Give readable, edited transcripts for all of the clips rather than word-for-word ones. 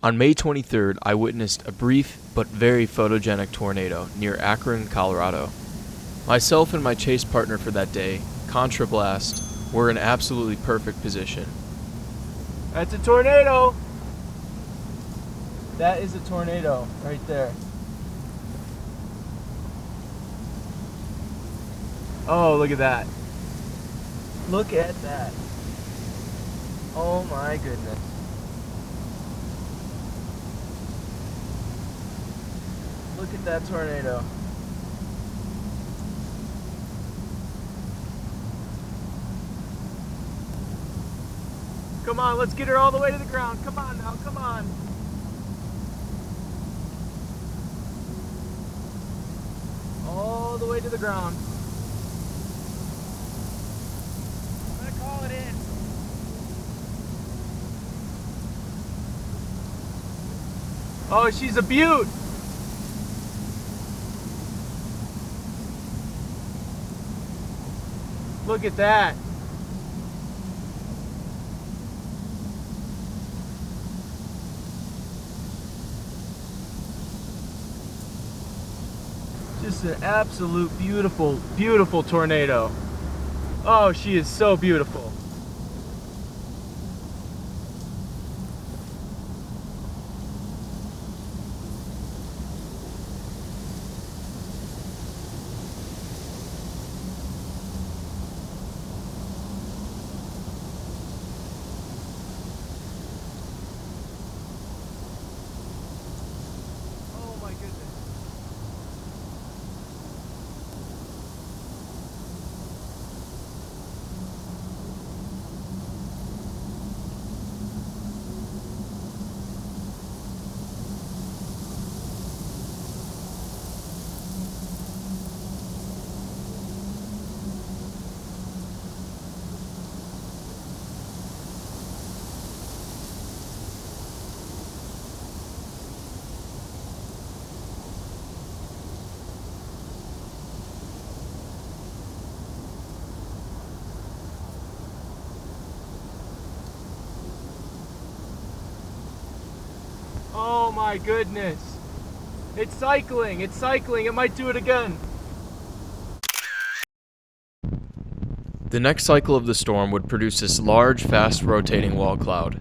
On May 23rd, I witnessed a brief but very photogenic tornado near Akron, Colorado. Myself and my chase partner for that day, Controblast, were in absolutely perfect position. That's a tornado! That is a tornado right there. Oh, look at that. Look at that. Oh my goodness. Look at that tornado. Come on, let's get her all the way to the ground. Come on now, come on. All the way to the ground. I'm gonna call it in. Oh, she's a beaut. Look at that. Just an absolute beautiful, beautiful tornado. Oh, she is so beautiful. Oh my goodness. Oh my goodness. It's cycling, it might do it again. The next cycle of the storm would produce this large, fast-rotating wall cloud.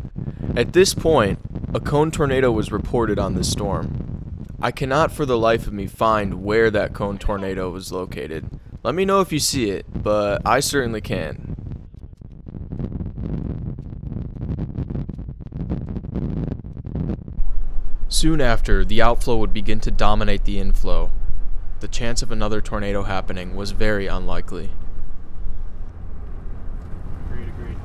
At this point, a cone tornado was reported on this storm. I cannot for the life of me find where that cone tornado was located. Let me know if you see it, but I certainly can. Soon after, the outflow would begin to dominate the inflow. The chance of another tornado happening was very unlikely. Agreed.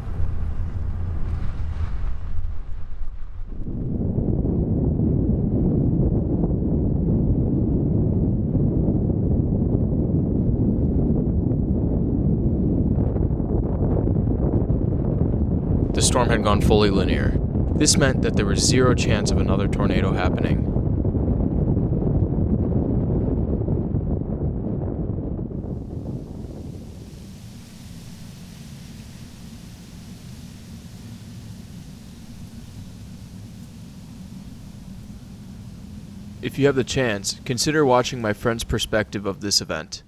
The storm had gone fully linear. This meant that there was zero chance of another tornado happening. If you have the chance, consider watching my friend's perspective of this event.